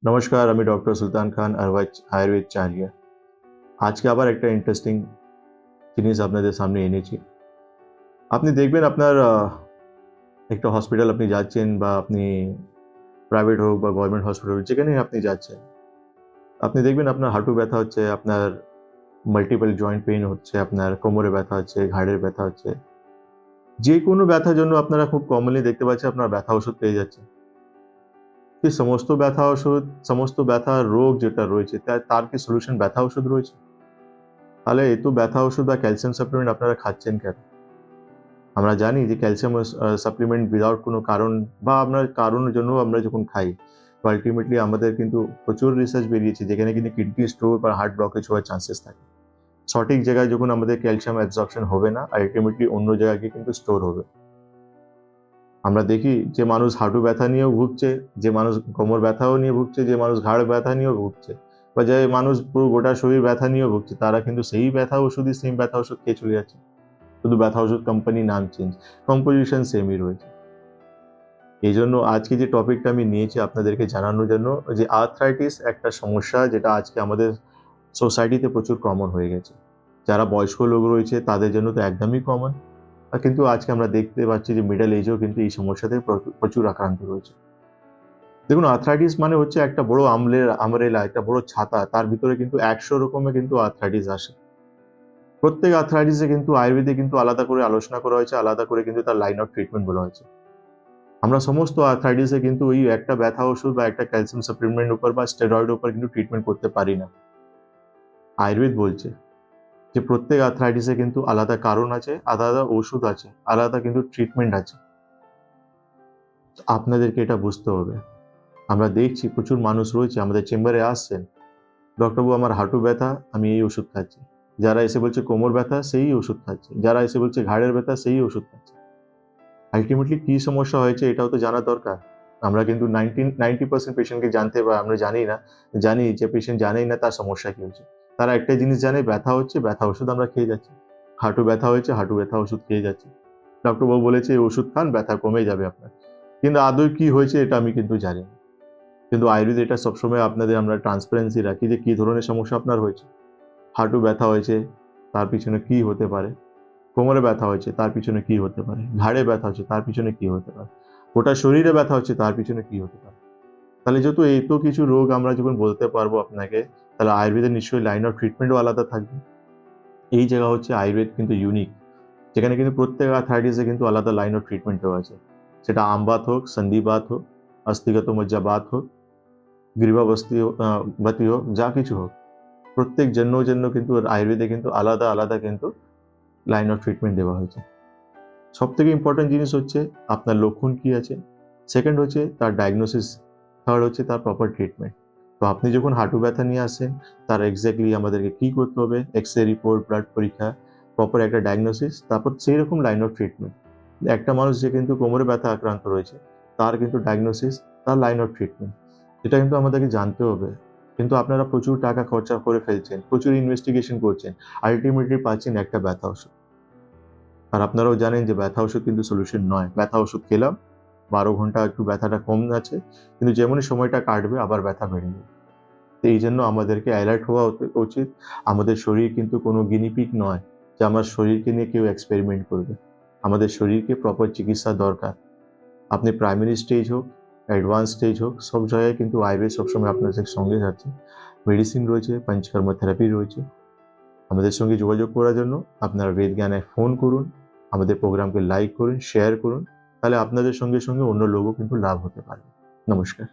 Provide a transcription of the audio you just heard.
নমস্কার, আমি ডক্টর সুলতান খান আয়ুর্বেদ চালিয়া। আজকে আবার একটা ইন্টারেস্টিং জিনিস আপনাদের সামনে এনেছি। আপনি দেখবেন আপনার একটা হসপিটাল আপনি যাচ্ছেন, বা আপনি প্রাইভেট হোক বা গভর্নমেন্ট হসপিটাল, যেখানেই আপনি যাচ্ছেন, আপনি দেখবেন আপনার হাঁটু ব্যথা হচ্ছে, আপনার মাল্টিপল জয়েন্ট পেইন হচ্ছে, আপনার কোমরে ব্যথা হচ্ছে, ঘাড়ের ব্যথা হচ্ছে। যে কোনো ব্যথার জন্য আপনারা খুব কমনলি দেখতে পাচ্ছেন আপনার ব্যথা ওষুধ পেয়ে যাচ্ছে। কি সমস্ত ব্যথা ওষুধ, সমস্ত ব্যথার রোগ যেটা রয়েছে তার কি সলিউশন ব্যথা ওষুধ রয়েছে? তাহলে এই তো ব্যথা ওষুধ বা ক্যালসিয়াম সাপ্লিমেন্ট আপনারা খাচ্ছেন কেন? আমরা জানি যে ক্যালসিয়াম সাপ্লিমেন্ট উইদাউট কোনো কারণ বা আপনার কারণের জন্য আমরা যখন খাই, তো আলটিমেটলি আমাদের কিন্তু প্রচুর রিসার্চ বেরিয়েছে যেখানে কিন্তু কিডনি স্টোন বা হার্ট ব্লকেজ হওয়ার চান্সেস থাকে। সঠিক জায়গায় যখন আমাদের ক্যালসিয়াম অ্যাবজর্পশন হবে না, আলটিমেটলি অন্য জায়গায় গিয়ে কিন্তু স্টোর হবে। আমরা দেখি যে মানুষ হাঁটু ব্যথা নিয়েও ভুগছে, যে মানুষ কোমর ব্যথাও নিয়ে ভুগছে, যে মানুষ ঘাড় ব্যথা নিয়েও ভুগছে, বা যে মানুষ পুরো গোটা শরীর ব্যথা নিয়েও ভুগছে, তারা কিন্তু সেই ব্যথা ওষুধই সেম ব্যথা ওষুধ খেয়ে চলে যাচ্ছে। শুধু ব্যথা ওষুধ কোম্পানি নাম চেঞ্জ, কম্পোজিশন সেমই রয়েছে। এই জন্য আজকে যে টপিকটা আমি নিয়েছি আপনাদেরকে জানানোর জন্য, যে আর্থ্রাইটিস একটা সমস্যা যেটা আজকে আমাদের সোসাইটিতে প্রচুর কমন হয়ে গেছে। যারা বয়স্ক লোক রয়েছে তাদের জন্য তো একদমই কমন, আর কিন্তু আজকে আমরা দেখতে পাচ্ছি যে মিডল এজেও কিন্তু এই সমস্যাতে প্রচুর আক্রান্ত রয়েছে। দেখুন, আর্থ্রাইটিস মানে হচ্ছে একটা বড় আমরেলা, একটা বড় ছাতা, তার ভিতরে কিন্তু ১০০ রকমের কিন্তু আর্থ্রাইটিস আসে। প্রত্যেক আর্থ্রাইটিসে কিন্তু আয়ুর্বেদে কিন্তু আলাদা করে আলোচনা করা হয়েছে, আলাদা করে কিন্তু তার লাইন অফ ট্রিটমেন্ট বলা হয়েছে। আমরা সমস্ত আর্থ্রাইটিসে কিন্তু ওই একটা ব্যথা ওষুধ বা একটা ক্যালসিয়াম সাপ্লিমেন্ট উপর বা স্টেরয়েড উপর কিন্তু ট্রিটমেন্ট করতে পারি না। আয়ুর্বেদ বলছে যে প্রত্যেক আর্থ্রাইটিসে কিন্তু আলাদা কারণ আছে, আলাদা ওষুধ আছে, আলাদা কিন্তু ট্রিটমেন্ট আছে। আপনাদেরকে এটা বুঝতে হবে। আমরা দেখছি প্রচুর মানুষ রয়েছে আমাদের চেম্বারে আসছেন, ডক্টরবাবু আমার হাঁটু ব্যথা, আমি এই ওষুধ খাচ্ছি। যারা এসে বলছে কোমর ব্যথা, সেই ওষুধ খাচ্ছে। যারা এসে বলছে ঘাড়ের ব্যথা, সেই ওষুধ খাচ্ছে। আল্টিমেটলি কি সমস্যা হয়েছে এটাও তো জানা দরকার। আমরা কিন্তু 90% পেশেন্টকে জানতে বা আমরা জানি যে পেশেন্ট জানেই না তার সমস্যা কি হচ্ছে। তারা একটাই জিনিস জানে, ব্যথা হচ্ছে, ব্যথা ওষুধ আমরা খেয়ে যাচ্ছি। হাঁটু ব্যথা হয়েছে, হাঁটু ব্যথা ওষুধ খেয়ে যাচ্ছি। ডক্টরবাবু বলেছে এই ওষুধ খান, ব্যথা কমে যাবে আপনার। কিন্তু আদৌ কি হয়েছে এটা আমি কিন্তু জানি না। কিন্তু আয়ুর্বেদে এটা সবসময় আপনাদের আমরা ট্রান্সপারেন্সি রাখি যে কি ধরনের সমস্যা আপনার হয়েছে। হাঁটু ব্যথা হয়েছে, তার পিছনে কি হতে পারে? কোমরে ব্যথা হয়েছে, তার পিছনে কি হতে পারে? ঘাড়ে ব্যথা হচ্ছে, তার পিছনে কি হতে পারে? গোটা শরীরে ব্যথা হচ্ছে, তার পিছনে কি হতে পারে? তাহলে যেহেতু এত কিছু রোগ আমরা যখন বলতে পারবো আপনাকে, তাহলে আয়ুর্বেদের নিশ্চয়ই লাইন অফ ট্রিটমেন্টও আলাদা থাকবে। এই জায়গা হচ্ছে আয়ুর্বেদ কিন্তু ইউনিক, যেখানে কিন্তু প্রত্যেক আর্থ্রাইটিসে কিন্তু আলাদা লাইন অফ ট্রিটমেন্টও আছে। সেটা আমবাত হোক, সন্ধিবাত হোক, অস্থিগত মজ্জাবাত হোক, গ্রীবাবস্তি বাতি হোক, যা কিছু হোক। প্রত্যেক জন্য কিন্তু আয়ুর্বেদে কিন্তু আলাদা আলাদা কিন্তু লাইন অফ ট্রিটমেন্ট দেওয়া হয়েছে। সবথেকে ইম্পর্টেন্ট জিনিস হচ্ছে আপনার লক্ষণ কি আছে, সেকেন্ড হচ্ছে তার ডায়াগনোসিস, থার্ড হচ্ছে তার প্রপার ট্রিটমেন্ট। তো আপনি যখন হাঁটু ব্যথা নিয়ে আসেন, তার এক্স্যাক্টলি আমাদেরকে কি করতে হবে, এক্স-রে রিপোর্ট, ব্লাড পরীক্ষা, প্রপার একটা ডায়াগনোসিস, তারপর সেই রকম লাইন অফ ট্রিটমেন্ট। একটা মানুষ যে কিন্তু কোমরে ব্যথা আক্রান্ত রয়েছে, তার কিন্তু ডায়াগনোসিস, তার লাইন অফ ট্রিটমেন্ট, এটা কিন্তু আমাদেরকে জানতে হবে। কিন্তু আপনারা প্রচুর টাকা খরচা করে ফেলছেন, প্রচুর ইনভেস্টিগেশন করছেন, আল্টিমেটলি পাচ্ছেন একটা ব্যথা ওষুধ। আর আপনারাও জানেন যে ব্যথা ওষুধ কিন্তু সলিউশন নয়। ব্যথা ওষুধ খেলাম, ১২ ঘন্টা একটু ব্যথাটা কম আছে, কিন্তু যেমনই সময়টা কাটবে আবার ব্যথা বেড়ে যাবে। তো এইজন্য আমাদেরকে অ্যালার্ট হওয়া উচিত। আমাদের শরীর কিন্তু কোনো গিনিপিগ নয় যে আমার শরীরকে নিয়ে কেউ এক্সপেরিমেন্ট করবে। আমাদের শরীরকে প্রপার চিকিৎসা দরকার। আপনি প্রাইমারি স্টেজ হোক, অ্যাডভান্স স্টেজ হোক, সব জায়গায় কিন্তু আয়ুর্বেদ সবসময় আপনাদের সঙ্গে যাচ্ছে। মেডিসিন রয়েছে, পঞ্চকর্ম থেরাপি রয়েছে। আমাদের সঙ্গে যোগাযোগ করার জন্য আপনারা বেদ জ্ঞানে ফোন করুন, আমাদের প্রোগ্রামকে লাইক করুন, শেয়ার করুন। তাহলে আপনাদের সঙ্গে অন্য লোকও কিন্তু লাভ হতে পারবে। নমস্কার।